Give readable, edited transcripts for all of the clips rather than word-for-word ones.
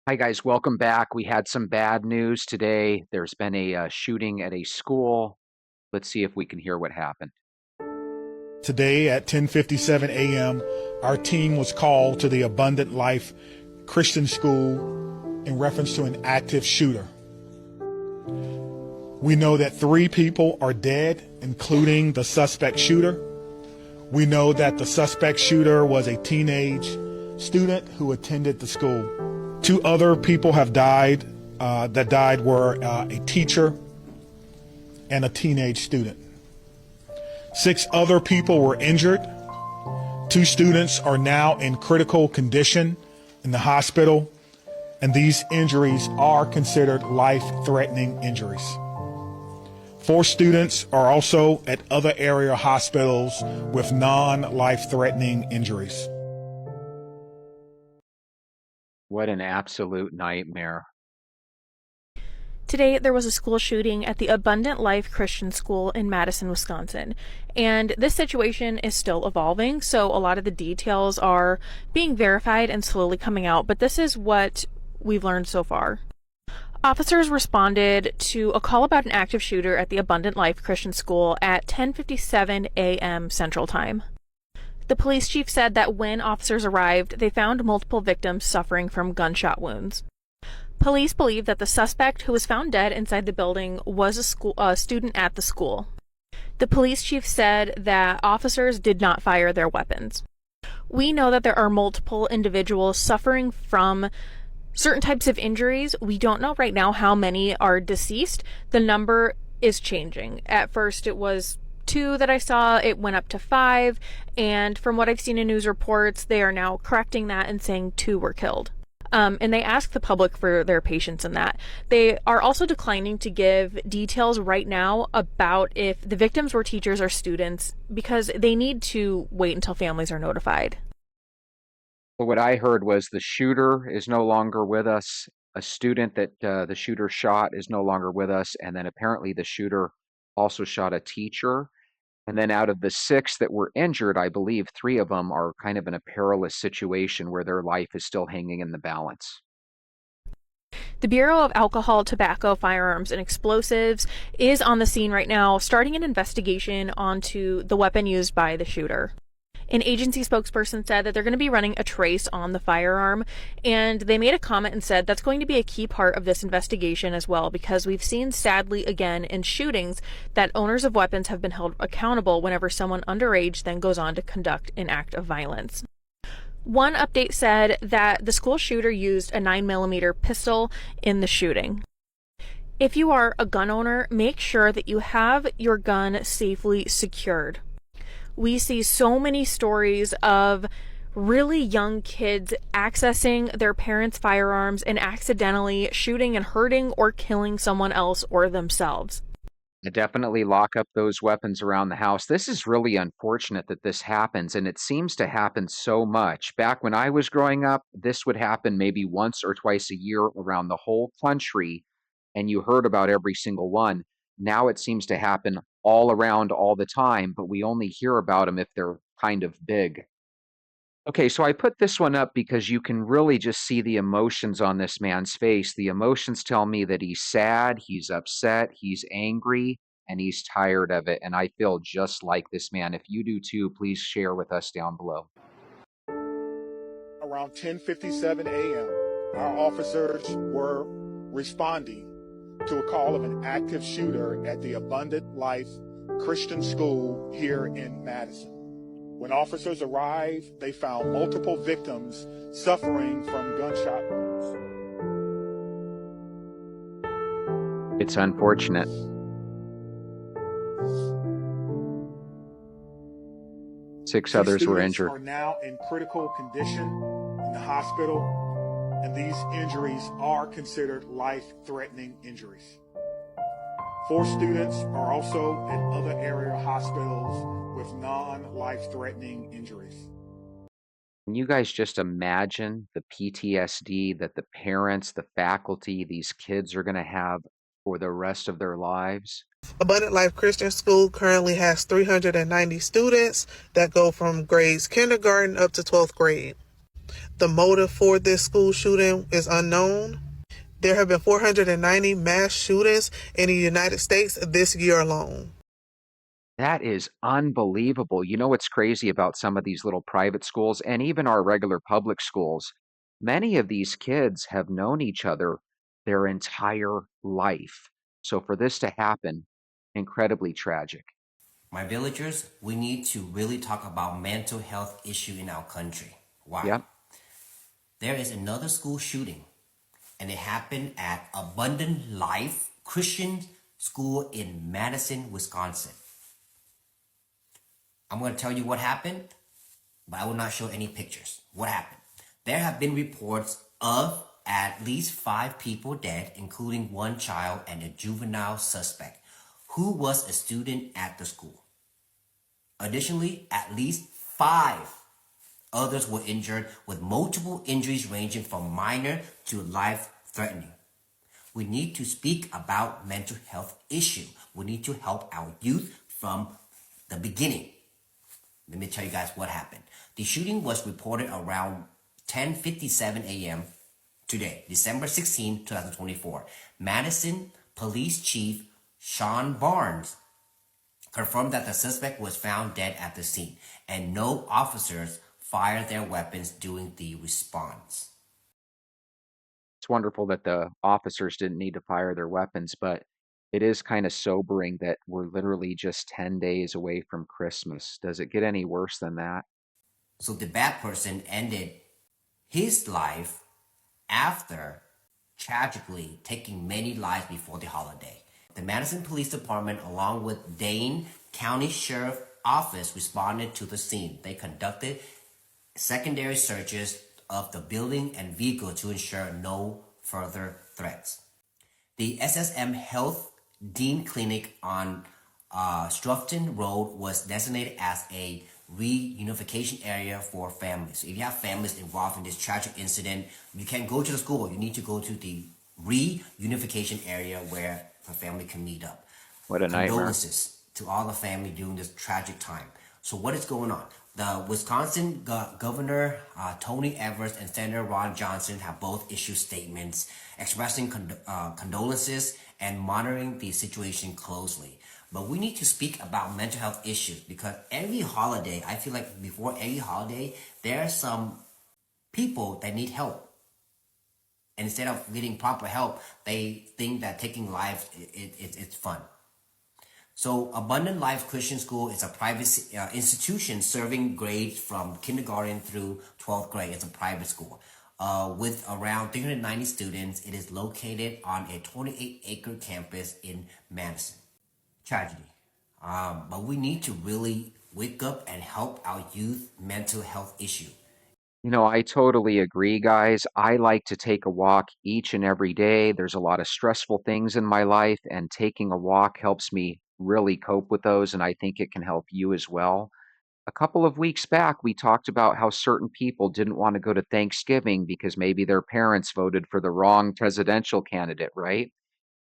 Hi, guys. Welcome back. We had some bad news today. There's been a shooting at a school. Let's see if we can hear what happened. Today at 10:57 a.m., our team was called to the Abundant Life Christian School in reference to an active shooter. We know that 3 people are dead, including the suspect shooter. We know that the suspect shooter was a teenage student who attended the school. 2 other people have died. That died were a teacher and a teenage student. 6 other people were injured. 2 students are now in critical condition in the hospital, and these injuries are considered life-threatening injuries. 4 students are also at other area hospitals with non-life-threatening injuries. What an absolute nightmare. Today, there was a school shooting at the Abundant Life Christian School in Madison, Wisconsin. And this situation is still evolving, so a lot of the details are being verified and slowly coming out, but this is what we've learned so far. Officers responded to a call about an active shooter at the Abundant Life Christian School at 10:57 a.m. Central Time. The police chief said that when officers arrived, they found multiple victims suffering from gunshot wounds. Police believe that the suspect, who was found dead inside the building, was a student at the school. The police chief said that officers did not fire their weapons. We know that there are multiple individuals suffering from certain types of injuries. We don't know right now how many are deceased. The number is changing. At first it was 2 that I saw, it went up to 5, and from what I've seen in news reports, they are now correcting that and saying 2 were killed. And they ask the public for their patience in that. They are also declining to give details right now about if the victims were teachers or students because they need to wait until families are notified. Well, what I heard was the shooter is no longer with us. A student that the shooter shot is no longer with us. And then apparently the shooter also shot a teacher. And then out of the 6 that were injured, I believe 3 of them are kind of in a perilous situation where their life is still hanging in the balance. The Bureau of Alcohol, Tobacco, Firearms, and Explosives is on the scene right now, starting an investigation onto the weapon used by the shooter. An agency spokesperson said that they're going to be running a trace on the firearm, and they made a comment and said that's going to be a key part of this investigation as well, because we've seen, sadly, again, in shootings, that owners of weapons have been held accountable whenever someone underage then goes on to conduct an act of violence. One update said that the school shooter used a 9mm pistol in the shooting. If you are a gun owner, make sure that you have your gun safely secured. We see so many stories of really young kids accessing their parents' firearms and accidentally shooting and hurting or killing someone else or themselves. Definitely lock up those weapons around the house. This is really unfortunate that this happens, and it seems to happen so much. Back when I was growing up, this would happen maybe once or twice a year around the whole country, and you heard about every single one. Now it seems to happen all around all the time, but we only hear about them if they're kind of big. Okay, so I put this one up because you can really just see the emotions on this man's face. The emotions tell me that he's sad, he's upset, he's angry, and he's tired of it. And I feel just like this man. If you do too, please share with us down below. Around 10:57 a.m., our officers were responding to a call of an active shooter at the Abundant Life Christian School here in Madison. When officers arrived, they found multiple victims suffering from gunshot wounds. It's unfortunate. Six 2 others were students injured. are now in critical condition in the hospital, and these injuries are considered life-threatening injuries. 4 students are also in other area hospitals with non-life-threatening injuries. Can you guys just imagine the PTSD that the parents, the faculty, these kids are going to have for the rest of their lives? Abundant Life Christian School currently has 390 students that go from grades kindergarten up to 12th grade. The motive for this school shooting is unknown. There have been 490 mass shootings in the United States this year alone. That is unbelievable. You know what's crazy about some of these little private schools and even our regular public schools? Many of these kids have known each other their entire life. So for this to happen, incredibly tragic. My villagers, we need to really talk about mental health issue in our country. Why? Yep. There is another school shooting, and it happened at Abundant Life Christian School in Madison, Wisconsin. I'm going to tell you what happened, but I will not show any pictures. What happened? There have been reports of at least 5 people dead, including 1 child and a juvenile suspect who was a student at the school. Additionally, at least 5 others were injured with multiple injuries ranging from minor to life-threatening. We need to speak about mental health issue. We need to help our youth from the beginning. Let me tell you guys what happened. The shooting was reported around 10:57 a.m. today, December 16, 2024. Madison Police Chief Sean Barnes confirmed that the suspect was found dead at the scene and no officers fired their weapons during the response. It's wonderful that the officers didn't need to fire their weapons, but it is kind of sobering that we're literally just 10 days away from Christmas. Does it get any worse than that? So the bad person ended his life after tragically taking many lives before the holiday. The Madison Police Department, along with Dane County Sheriff Office, responded to the scene. They conducted secondary searches of the building and vehicle to ensure no further threats. The SSM Health Dean Clinic on Strufton Road was designated as a reunification area for families. So if you have families involved in this tragic incident, you can't go to the school. You need to go to the reunification area where the family can meet up. What a nightmare. Condolences to all the family during this tragic time. So what is going on? The Wisconsin Governor Tony Evers and Senator Ron Johnson have both issued statements expressing condolences and monitoring the situation closely. But we need to speak about mental health issues because every holiday, I feel like before every holiday, there are some people that need help. And instead of getting proper help, they think that taking lives, it's fun. So Abundant Life Christian School is a private institution serving grades from kindergarten through 12th grade. It's a private school with around 390 students. It is located on a 28-acre campus in Madison. Tragedy. But we need to really wake up and help our youth mental health issue. You know, I totally agree, guys. I like to take a walk each and every day. There's a lot of stressful things in my life, and taking a walk helps me really cope with those, and I think it can help you as well. A couple of weeks back, we talked about how certain people didn't want to go to Thanksgiving because maybe their parents voted for the wrong presidential candidate, right?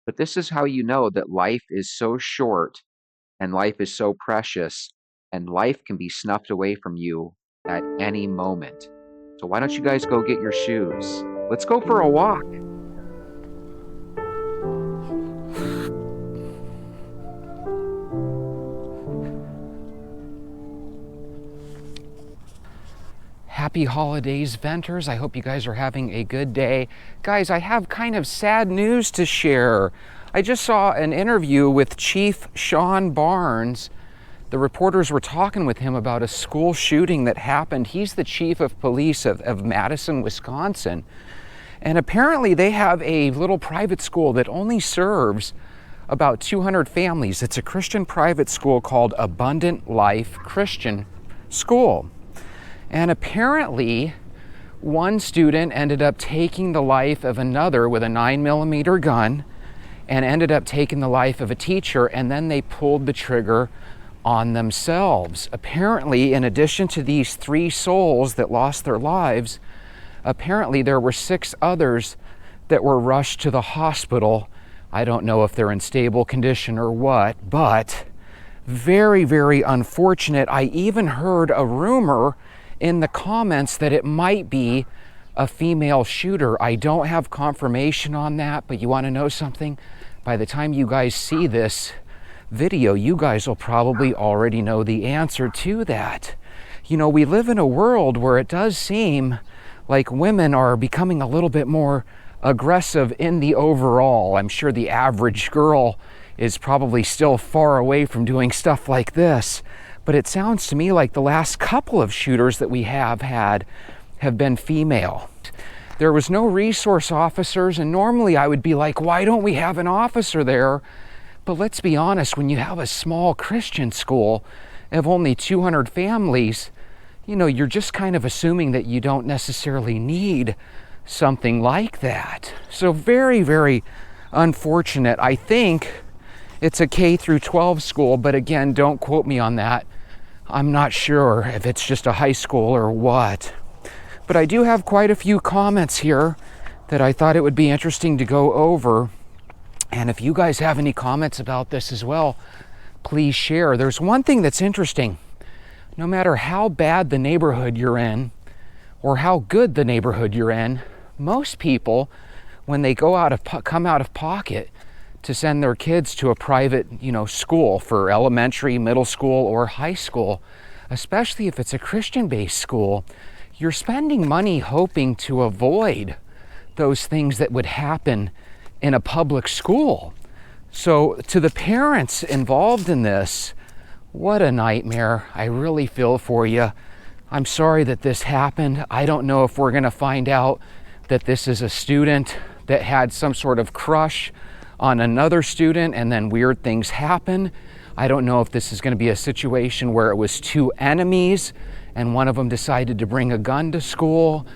But this is how you know that life is so short and life is so precious, and life can be snuffed away from you at any moment. So why don't you guys go get your shoes? Let's go for a walk. Happy holidays, Venters. I hope you guys are having a good day. Guys, I have kind of sad news to share. I just saw an interview with Chief Sean Barnes. The reporters were talking with him about a school shooting that happened. He's the chief of police of Madison, Wisconsin. And apparently they have a little private school that only serves about 200 families. It's a Christian private school called Abundant Life Christian School. And apparently one student ended up taking the life of another with a 9mm gun and ended up taking the life of a teacher, and then they pulled the trigger on themselves. Apparently, in addition to these 3 souls that lost their lives, apparently there were 6 others that were rushed to the hospital. I don't know if they're in stable condition or what, but very, very unfortunate. I even heard a rumor in the comments that it might be a female shooter. I don't have confirmation on that, but you want to know something? By the time you guys see this video, you guys will probably already know the answer to that. You know, we live in a world where it does seem like women are becoming a little bit more aggressive in the overall. I'm sure the average girl is probably still far away from doing stuff like this, but it sounds to me like the last couple of shooters that we have had have been female. There was no resource officers, and normally I would be like, why don't we have an officer there? But let's be honest, when you have a small Christian school of only 200 families, you know, you're just kind of assuming that you don't necessarily need something like that. So very, very unfortunate. I think it's a K through 12 school, but again, don't quote me on that. I'm not sure if it's just a high school or what. But I do have quite a few comments here that I thought it would be interesting to go over. And if you guys have any comments about this as well, please share. There's one thing that's interesting. No matter how bad the neighborhood you're in or how good the neighborhood you're in, most people, when they come out of pocket to send their kids to a private, school for elementary, middle school, or high school, especially if it's a Christian-based school, you're spending money hoping to avoid those things that would happen in a public school. So to the parents involved in this, what a nightmare. I really feel for you. I'm sorry that this happened. I don't know if we're going to find out that this is a student that had some sort of crush on another student and then weird things happen. I don't know if this is going to be a situation where it was two enemies and one of them decided to bring a gun to school.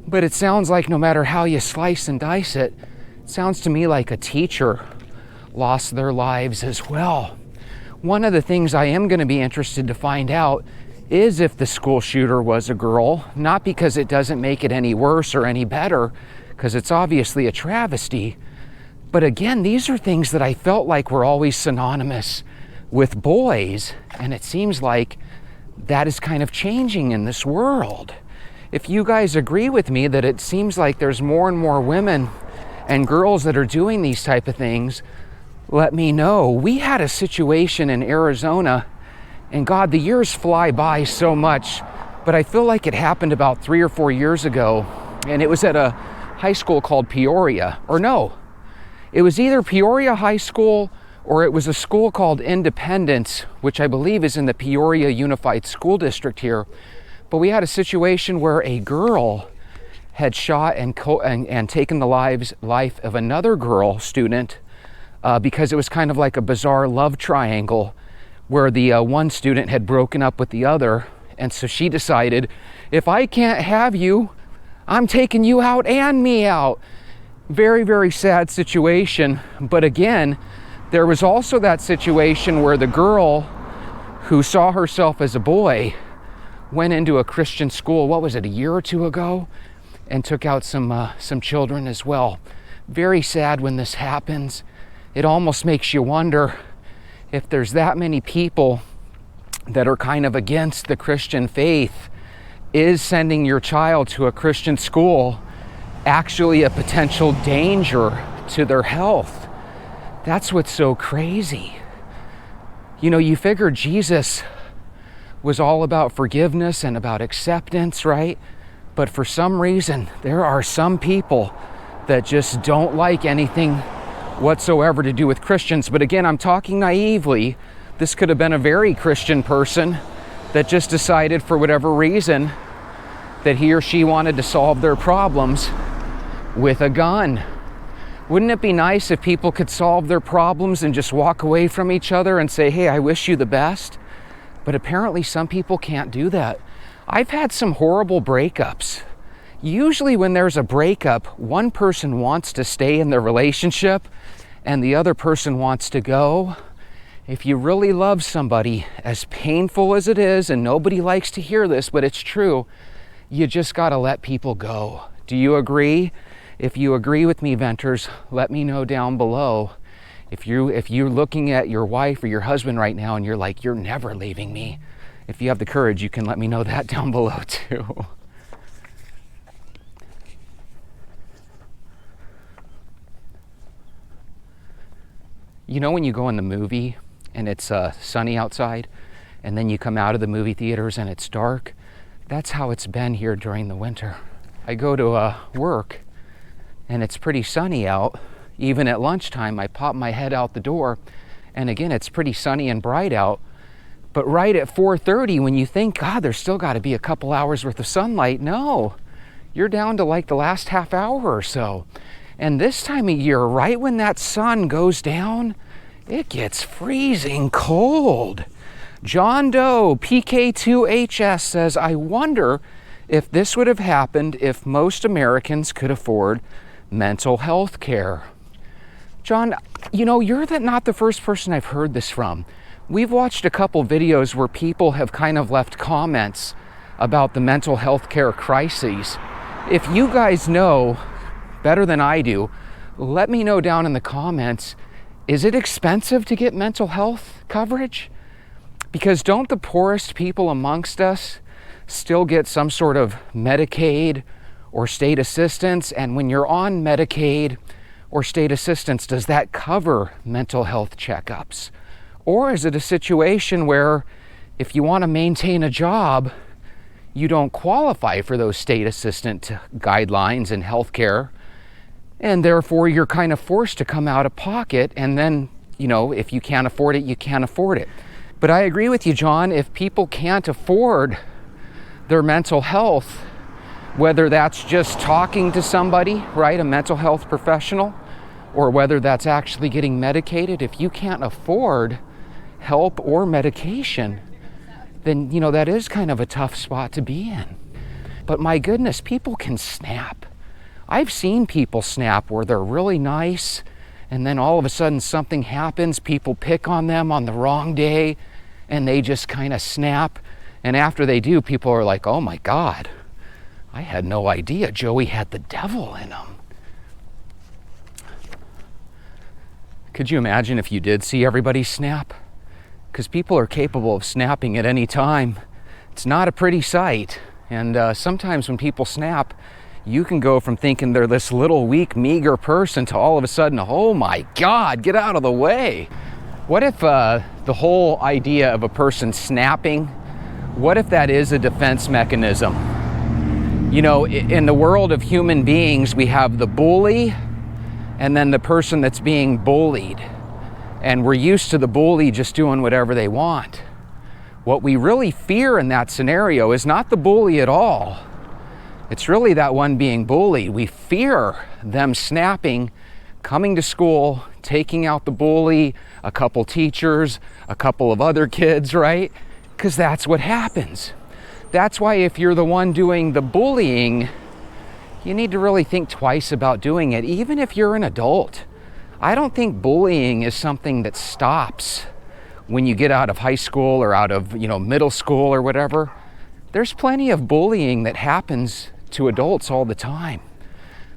But it sounds like no matter how you slice and dice it, it sounds to me like a teacher lost their lives as well. One of the things I am going to be interested to find out is if the school shooter was a girl, not because it doesn't make it any worse or any better, because it's obviously a travesty. But again, these are things that I felt like were always synonymous with boys, and it seems like that is kind of changing in this world. If you guys agree with me that it seems like there's more and more women and girls that are doing these type of things, let me know. We had a situation in Arizona, and God, the years fly by so much, but I feel like it happened about 3 or 4 years ago, and it was at a high school called Peoria, or no, it was either Peoria High School or it was a school called Independence, which I believe is in the Peoria Unified School District here. But we had a situation where a girl had shot and taken the life of another girl student because it was kind of like a bizarre love triangle where the one student had broken up with the other. And so she decided, if I can't have you, I'm taking you out and me out. Very, very sad situation. But again, there was also that situation where the girl who saw herself as a boy went into a Christian school, what was it, a year or two ago, and took out some children as well. Very sad when this happens. It almost makes you wonder if there's that many people that are kind of against the Christian faith, is sending your child to a Christian school actually a potential danger to their health? That's what's so crazy. You know, you figure Jesus was all about forgiveness and about acceptance, right? But for some reason, there are some people that just don't like anything whatsoever to do with Christians. But again, I'm talking naively. This could have been a very Christian person that just decided for whatever reason that he or she wanted to solve their problems with a gun. Wouldn't it be nice if people could solve their problems and just walk away from each other and say, hey, I wish you the best? But apparently some people can't do that. I've had some horrible breakups. Usually when there's a breakup, one person wants to stay in the relationship and the other person wants to go. If you really love somebody, as painful as it is, and nobody likes to hear this, but it's true, you just gotta let people go. Do you agree? If you agree with me, Venters, let me know down below. If you're looking at your wife or your husband right now and you're like, you're never leaving me, If you have the courage, you can let me know that down below too. You know when you go in the movie and it's sunny outside, and then you come out of the movie theaters and it's dark? That's how it's been here during the winter. I go to work and it's pretty sunny out. Even at lunchtime, I pop my head out the door, and again, it's pretty sunny and bright out. But right at 4:30, when you think, God, there's still got to be a couple hours worth of sunlight, no, you're down to like the last half hour or so. And this time of year, right when that sun goes down, it gets freezing cold. John Doe, PK2HS, says, I wonder if this would have happened if most Americans could afford mental health care. John, you know, you're not the first person I've heard this from. We've watched a couple videos where people have kind of left comments about the mental health care crises. If you guys know better than I do, let me know down in the comments, is it expensive to get mental health coverage? Because don't the poorest people amongst us still get some sort of Medicaid or state assistance? And when you're on Medicaid or state assistance, does that cover mental health checkups? Or is it a situation where if you want to maintain a job, you don't qualify for those state assistant guidelines and health care, and therefore you're kind of forced to come out of pocket, and then, you know, if you can't afford it, you can't afford it. But I agree with you, John, if people can't afford their mental health, whether that's just talking to somebody, right, a mental health professional, or whether that's actually getting medicated, if you can't afford help or medication, then, you know, that is kind of a tough spot to be in. But my goodness, people can snap. I've seen people snap where they're really nice, and then all of a sudden something happens, people pick on them on the wrong day, and they just kind of snap. And after they do, people are like, oh my God, I had no idea Joey had the devil in him. Could you imagine if you did see everybody snap? Because people are capable of snapping at any time. It's not a pretty sight. And sometimes when people snap, you can go from thinking they're this little weak, meager person to all of a sudden, oh my God, get out of the way. What if the whole idea of a person snapping, what if that is a defense mechanism? You know, in the world of human beings, we have the bully and then the person that's being bullied. And we're used to the bully just doing whatever they want. What we really fear in that scenario is not the bully at all. It's really that one being bullied. We fear them snapping, coming to school, taking out the bully, a couple teachers, a couple of other kids, right? Because that's what happens. That's why if you're the one doing the bullying, you need to really think twice about doing it, even if you're an adult. I don't think bullying is something that stops when you get out of high school or out of, middle school or whatever. There's plenty of bullying that happens to adults all the time.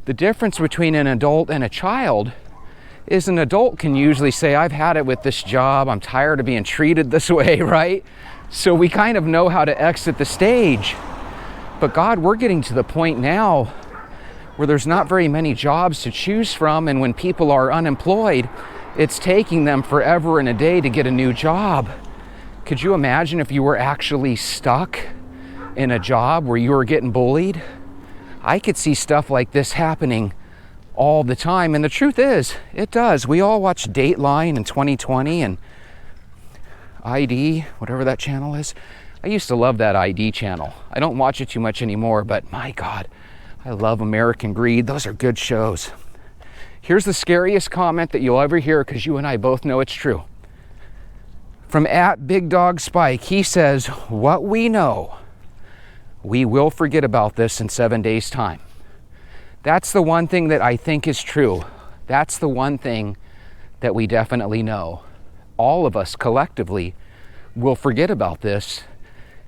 The difference between an adult and a child is an adult can usually say, I've had it with this job, I'm tired of being treated this way, right? So we kind of know how to exit the stage. But God, we're getting to the point now where there's not very many jobs to choose from, and when people are unemployed, it's taking them forever and a day to get a new job. Could you imagine if you were actually stuck in a job where you were getting bullied? I could see stuff like this happening all the time, and the truth is, it does. We all watch Dateline in 2020 and ID, whatever that channel is. I used to love that ID channel. I don't watch it too much anymore, but my God, I love American Greed. Those are good shows. Here's the scariest comment that you'll ever hear, because you and I both know it's true. From @BigDogSpike, he says, what we know, we will forget about this in 7 days' time. That's the one thing that I think is true. That's the one thing that we definitely know. All of us collectively will forget about this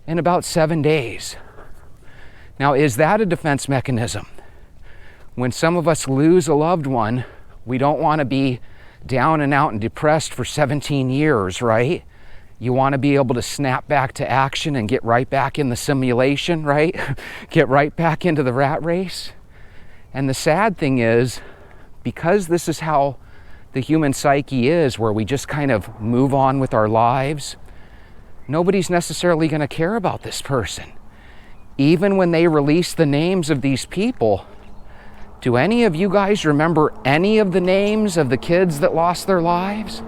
in about 7 days. Now, is that a defense mechanism? When some of us lose a loved one, we don't want to be down and out and depressed for 17 years, right? You want to be able to snap back to action and get right back in the simulation, right? Get right back into the rat race. And the sad thing is, because this is how the human psyche is, where we just kind of move on with our lives, nobody's necessarily going to care about this person. Even when they release the names of these people, do any of you guys remember any of the names of the kids that lost their lives?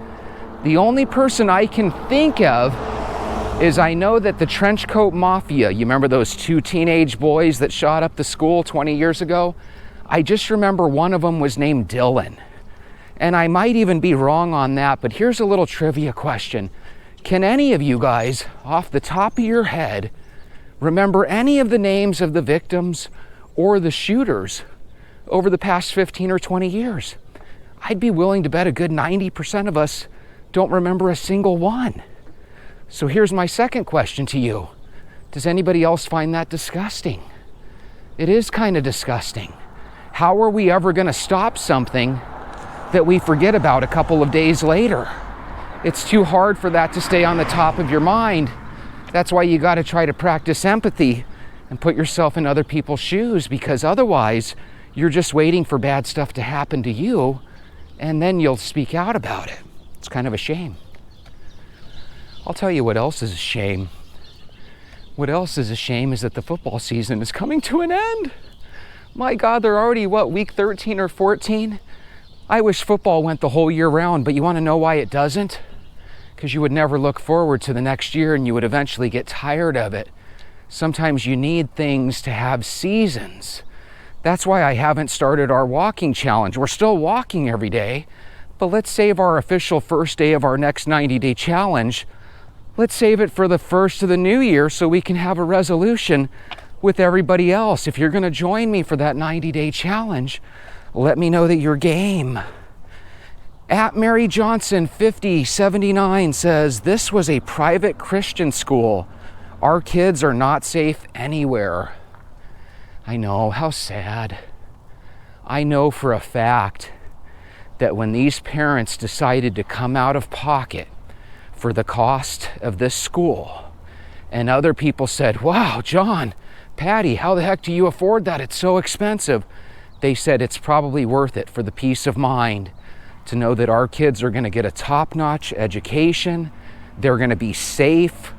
The only person I can think of is, I know that the Trenchcoat Mafia, you remember those 2 teenage boys that shot up the school 20 years ago? I just remember one of them was named Dylan. And I might even be wrong on that, but here's a little trivia question. Can any of you guys, off the top of your head, remember any of the names of the victims or the shooters over the past 15 or 20 years? I'd be willing to bet a good 90% of us don't remember a single one. So here's my second question to you. Does anybody else find that disgusting? It is kind of disgusting. How are we ever going to stop something that we forget about a couple of days later? It's too hard for that to stay on the top of your mind. That's why you got to try to practice empathy and put yourself in other people's shoes, because otherwise you're just waiting for bad stuff to happen to you, and then you'll speak out about it. It's kind of a shame. I'll tell you what else is a shame. What else is a shame is that the football season is coming to an end. My God, they're already, week 13 or 14? I wish football went the whole year round, but you want to know why it doesn't? Because you would never look forward to the next year, and you would eventually get tired of it. Sometimes you need things to have seasons. That's why I haven't started our walking challenge. We're still walking every day, but let's save our official first day of our next 90-day challenge. Let's save it for the first of the new year so we can have a resolution with everybody else. If you're going to join me for that 90-day challenge, let me know that you're game. At Mary Johnson 5079 says, this was a private Christian school. Our kids are not safe anywhere. I know, how sad. I know for a fact that when these parents decided to come out of pocket for the cost of this school, and other people said, wow, John, Patty, how the heck do you afford that? It's so expensive. They said it's probably worth it for the peace of mind to know that our kids are going to get a top-notch education. They're going to be safe.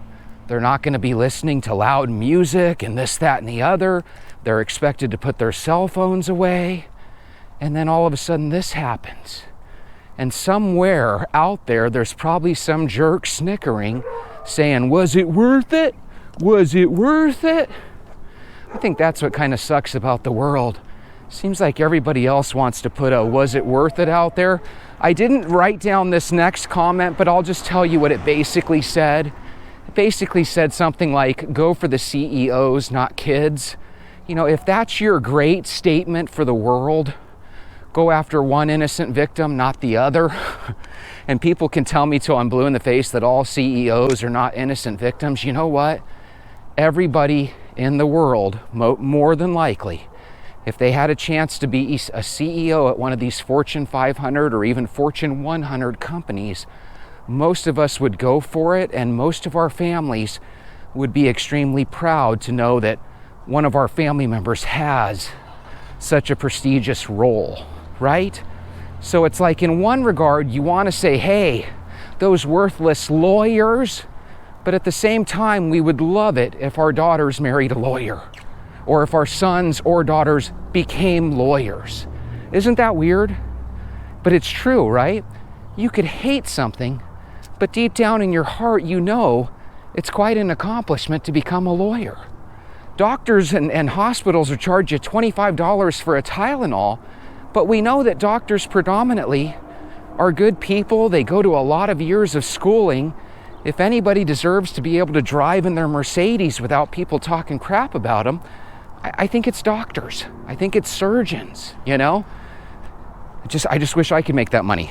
They're not going to be listening to loud music and this, that, and the other. They're expected to put their cell phones away. And then all of a sudden this happens. And somewhere out there, there's probably some jerk snickering, saying, was it worth it? Was it worth it? I think that's what kind of sucks about the world. Seems like everybody else wants to put a was it worth it out there. I didn't write down this next comment, but I'll just tell you what it basically said. It basically said something like, go for the CEOs, not kids. You know, if that's your great statement for the world, go after one innocent victim, not the other. And people can tell me till I'm blue in the face that all CEOs are not innocent victims. You know what? Everybody in the world, more than likely, if they had a chance to be a CEO at one of these Fortune 500 or even Fortune 100 companies, most of us would go for it, and most of our families would be extremely proud to know that one of our family members has such a prestigious role, right? So it's like, in one regard, you want to say, hey, those worthless lawyers, but at the same time, we would love it if our daughters married a lawyer, or if our sons or daughters became lawyers. Isn't that weird? But it's true, right? You could hate something, but deep down in your heart, you know it's quite an accomplishment to become a lawyer. Doctors and hospitals will charge you $25 for a Tylenol, but we know that doctors predominantly are good people. They go to a lot of years of schooling. If anybody deserves to be able to drive in their Mercedes without people talking crap about them, I think it's doctors. I think it's surgeons, you know? I just wish I could make that money.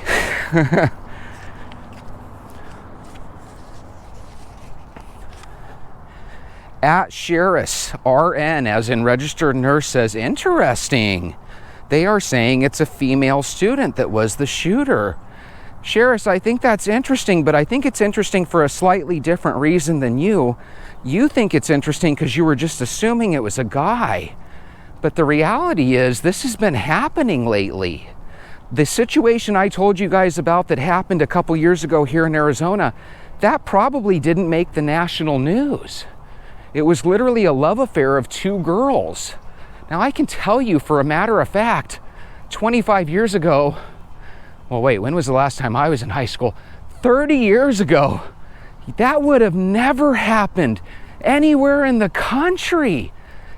At Sheris, RN, as in registered nurse, says, interesting. They are saying it's a female student that was the shooter. Cheris, I think that's interesting, but I think it's interesting for a slightly different reason than you. You think it's interesting because you were just assuming it was a guy. But the reality is this has been happening lately. The situation I told you guys about that happened a couple years ago here in Arizona, that probably didn't make the national news. It was literally a love affair of two girls. Now I can tell you for a matter of fact, 25 years ago, well wait, when was the last time I was in high school? 30 years ago, that would have never happened anywhere in the country.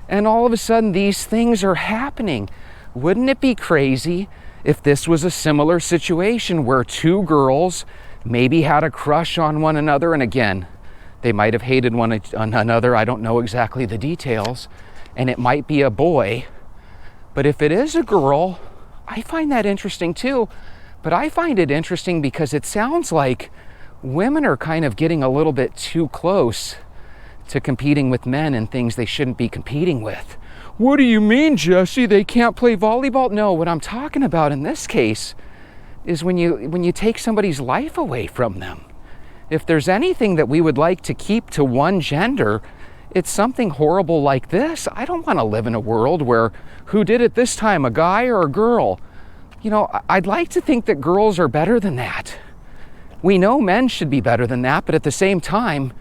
And all of a sudden these things are happening. Wouldn't it be crazy if this was a similar situation where two girls maybe had a crush on one another, and again, they might have hated one another, I don't know exactly the details, and it might be a boy. But if it is a girl, I find that interesting too. But I find it interesting because it sounds like women are kind of getting a little bit too close to competing with men in things they shouldn't be competing with. What do you mean, Jesse? They can't play volleyball? No, what I'm talking about in this case is when you take somebody's life away from them. If there's anything that we would like to keep to one gender, it's something horrible like this. I don't want to live in a world where who did it this time, a guy or a girl? You know, I'd like to think that girls are better than that. We know men should be better than that, but at the same time,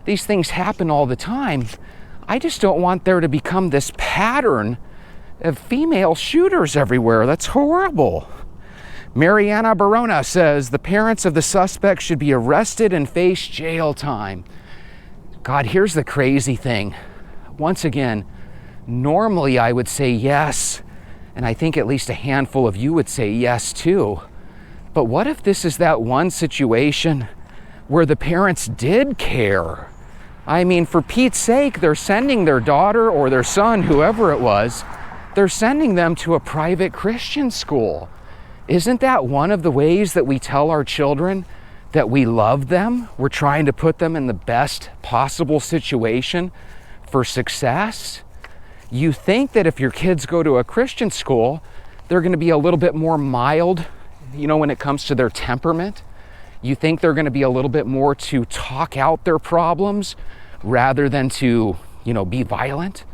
these things happen all the time. I just don't want there to become this pattern of female shooters everywhere. That's horrible. Mariana Barona says the parents of the suspect should be arrested and face jail time. God, here's the crazy thing. Once again, normally I would say yes, and I think at least a handful of you would say yes too. But what if this is that one situation where the parents did care? I mean, for Pete's sake, they're sending their daughter or their son, whoever it was, they're sending them to a private Christian school. Isn't that one of the ways that we tell our children that we love them? We're trying to put them in the best possible situation for success. You think that if your kids go to a Christian school, they're going to be a little bit more mild, when it comes to their temperament. You think they're going to be a little bit more to talk out their problems rather than to, be violent.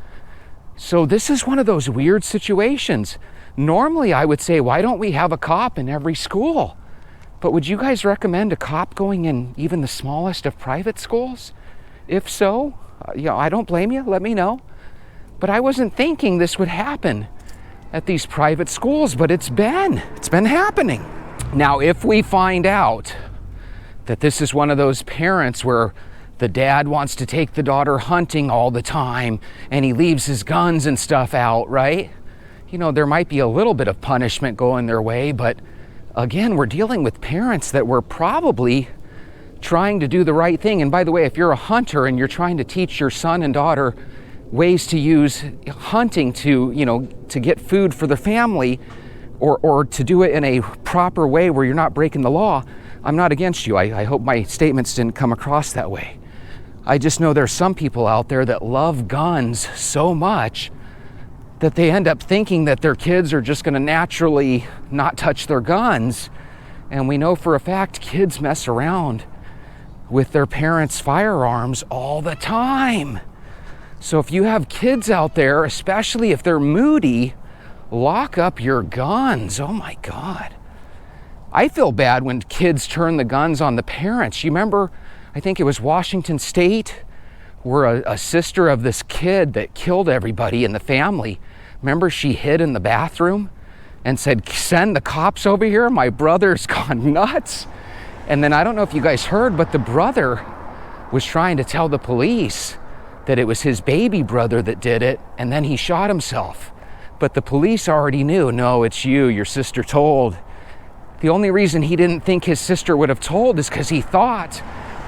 So this is one of those weird situations. Normally I would say, why don't we have a cop in every school? But would you guys recommend a cop going in even the smallest of private schools? If so, I don't blame you, let me know. But I wasn't thinking this would happen at these private schools, but it's been happening. Now, if we find out that this is one of those parents where the dad wants to take the daughter hunting all the time and he leaves his guns and stuff out, right? There might be a little bit of punishment going their way, but again, we're dealing with parents that were probably trying to do the right thing. And by the way, if you're a hunter and you're trying to teach your son and daughter ways to use hunting to get food for the family, or to do it in a proper way where you're not breaking the law, I'm not against you. I hope my statements didn't come across that way. I just know there's some people out there that love guns so much that they end up thinking that their kids are just going to naturally not touch their guns. And we know for a fact kids mess around with their parents' firearms all the time. So if you have kids out there, especially if they're moody, lock up your guns. Oh my God. I feel bad when kids turn the guns on the parents. You remember, I think it was Washington State, where a sister of this kid that killed everybody in the family, remember she hid in the bathroom and said, send the cops over here, my brother's gone nuts. And then I don't know if you guys heard, but the brother was trying to tell the police that it was his baby brother that did it, and then he shot himself. But the police already knew, no, it's you, your sister told. The only reason he didn't think his sister would have told is because he thought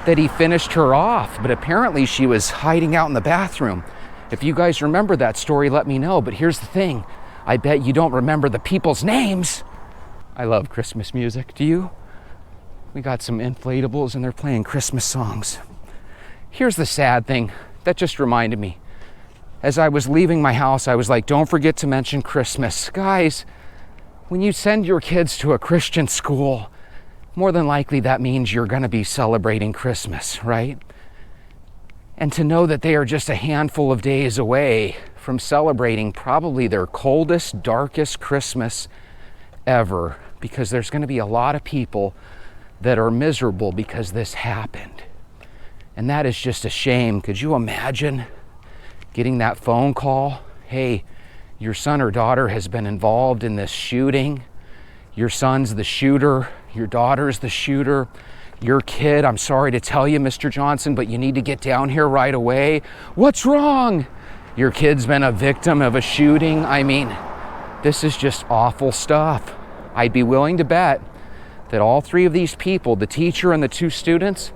that he finished her off, but apparently she was hiding out in the bathroom. If you guys remember that story, let me know. But here's the thing, I bet you don't remember the people's names. I love Christmas music, do you? We got some inflatables and they're playing Christmas songs. Here's the sad thing, that just reminded me. As I was leaving my house, I was like, don't forget to mention Christmas. Guys, when you send your kids to a Christian school, more than likely that means you're going to be celebrating Christmas, right? And to know that they are just a handful of days away from celebrating probably their coldest, darkest Christmas ever, because there's going to be a lot of people that are miserable because this happened. And that is just a shame. Could you imagine getting that phone call? Hey, your son or daughter has been involved in this shooting. Your son's the shooter. Your daughter's the shooter. Your kid, I'm sorry to tell you, Mr. Johnson, but you need to get down here right away. What's wrong? Your kid's been a victim of a shooting. I mean, this is just awful stuff. I'd be willing to bet that all three of these people, the teacher and the two students,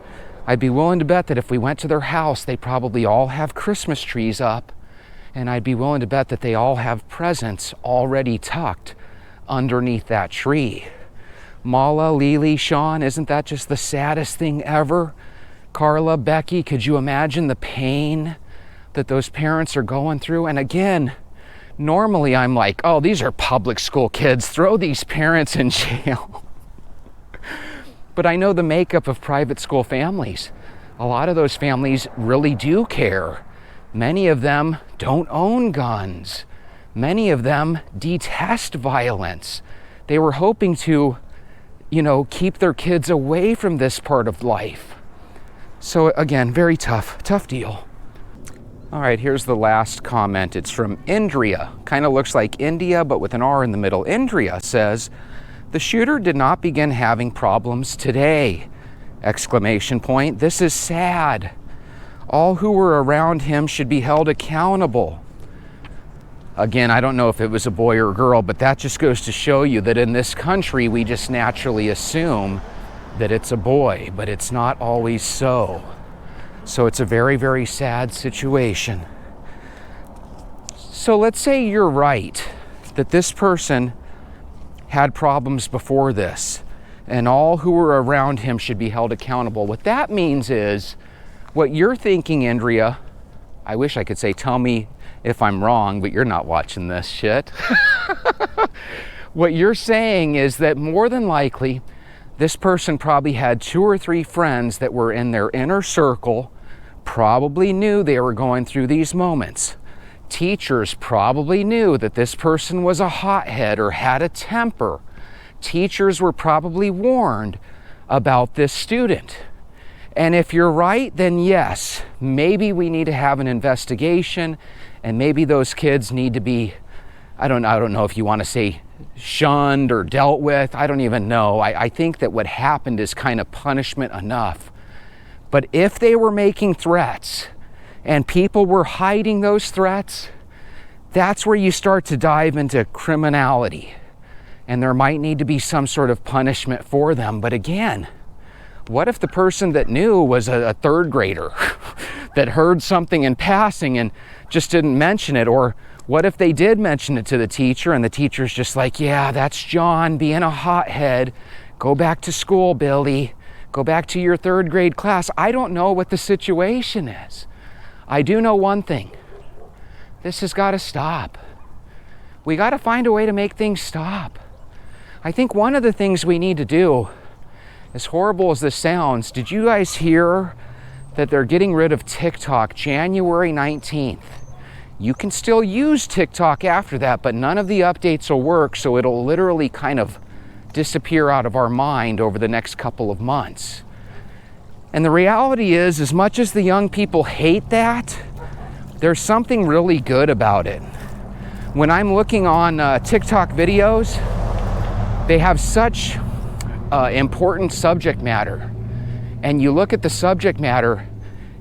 I'd be willing to bet that if we went to their house, they probably all have Christmas trees up. And I'd be willing to bet that they all have presents already tucked underneath that tree. Mala, Lily, Sean, isn't that just the saddest thing ever? Carla, Becky, could you imagine the pain that those parents are going through? And again, normally I'm like, oh, these are public school kids, throw these parents in jail. But I know the makeup of private school families. A lot of those families really do care. Many of them don't own guns. Many of them detest violence. They were hoping to, keep their kids away from this part of life. So again, very tough deal. All right, here's the last comment. It's from Indria. Kind of looks like India, but with an R in the middle. Indria says, the shooter did not begin having problems today! Exclamation point. This is sad. All who were around him should be held accountable. Again, I don't know if it was a boy or a girl, but that just goes to show you that in this country, we just naturally assume that it's a boy, but it's not always so. So it's a very, very sad situation. So let's say you're right, that this person had problems before this, and all who were around him should be held accountable. What that means is, what you're thinking, Andrea, I wish I could say, tell me if I'm wrong, but you're not watching this shit. What you're saying is that more than likely, this person probably had 2 or 3 friends that were in their inner circle, probably knew they were going through these moments. Teachers probably knew that this person was a hothead or had a temper. Teachers were probably warned about this student. And if you're right, then yes, maybe we need to have an investigation, and maybe those kids need to be, I don't know if you want to say shunned or dealt with. I don't even know. I think that what happened is kind of punishment enough. But if they were making threats and people were hiding those threats, that's where you start to dive into criminality. And there might need to be some sort of punishment for them. But again, what if the person that knew was a 3rd grader that heard something in passing and just didn't mention it? Or what if they did mention it to the teacher and the teacher's just like, yeah, that's John being a hothead. Go back to school, Billy. Go back to your 3rd grade class. I don't know what the situation is. I do know one thing. This has got to stop. We got to find a way to make things stop. I think one of the things we need to do, as horrible as this sounds, did you guys hear that they're getting rid of TikTok January 19th? You can still use TikTok after that, but none of the updates will work, so it'll literally kind of disappear out of our mind over the next couple of months. And the reality is, as much as the young people hate that, there's something really good about it. When I'm looking on TikTok videos, they have such important subject matter. And you look at the subject matter,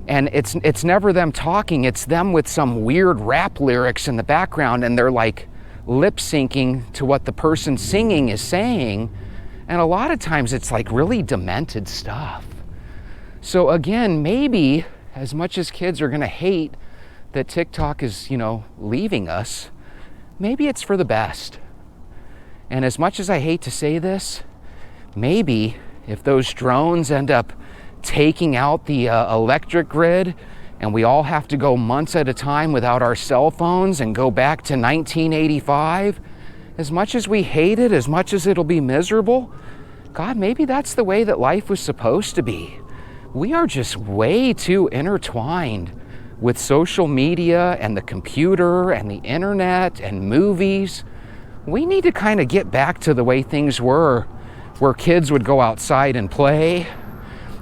and it's never them talking, it's them with some weird rap lyrics in the background, and they're like lip syncing to what the person singing is saying. And a lot of times it's like really demented stuff. So again, maybe as much as kids are gonna hate that TikTok is, leaving us, maybe it's for the best. And as much as I hate to say this, maybe if those drones end up taking out the electric grid and we all have to go months at a time without our cell phones and go back to 1985, as much as we hate it, as much as it'll be miserable, God, maybe that's the way that life was supposed to be. We are just way too intertwined with social media and the computer and the internet and movies. We need to kind of get back to the way things were, where kids would go outside and play,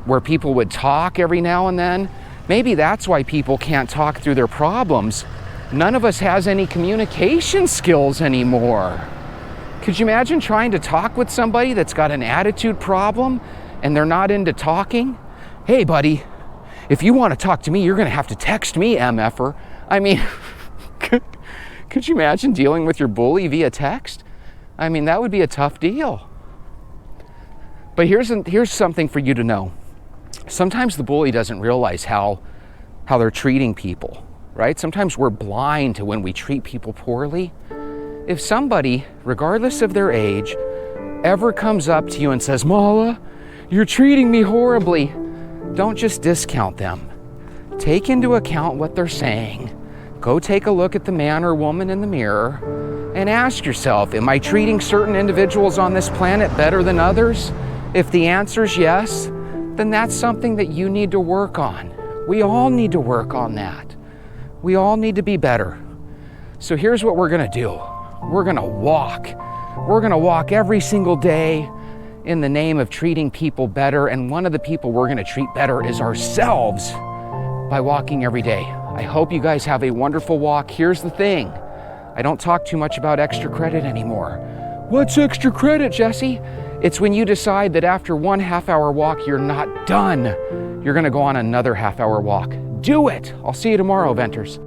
where people would talk every now and then. Maybe that's why people can't talk through their problems. None of us has any communication skills anymore. Could you imagine trying to talk with somebody that's got an attitude problem and they're not into talking? Hey, buddy, if you want to talk to me, you're going to have to text me, MFer. I mean, could you imagine dealing with your bully via text? I mean, that would be a tough deal. But here's something for you to know. Sometimes the bully doesn't realize how they're treating people, right? Sometimes we're blind to when we treat people poorly. If somebody, regardless of their age, ever comes up to you and says, Mala, you're treating me horribly, don't just discount them. Take into account what they're saying. Go take a look at the man or woman in the mirror and ask yourself, am I treating certain individuals on this planet better than others? If the answer is yes, then that's something that you need to work on. We all need to work on that. We all need to be better. So here's what we're going to do. We're going to walk. We're going to walk every single day in the name of treating people better. And one of the people we're going to treat better is ourselves by walking every day. I hope you guys have a wonderful walk. Here's the thing. I don't talk too much about extra credit anymore. What's extra credit, Jesse? It's when you decide that after 1 half-hour walk, you're not done. You're going to go on another half-hour walk. Do it. I'll see you tomorrow, Venters.